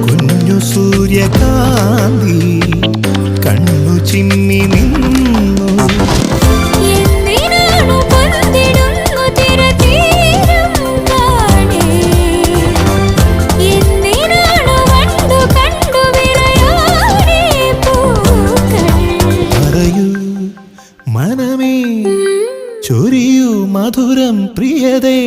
കുഞ്ഞു സൂര്യകാന്തി കണ്ണു ചിമ്മി നിന്നു. പറയൂ മനമേ ചൊരിയൂ മധുരം പ്രിയതേ.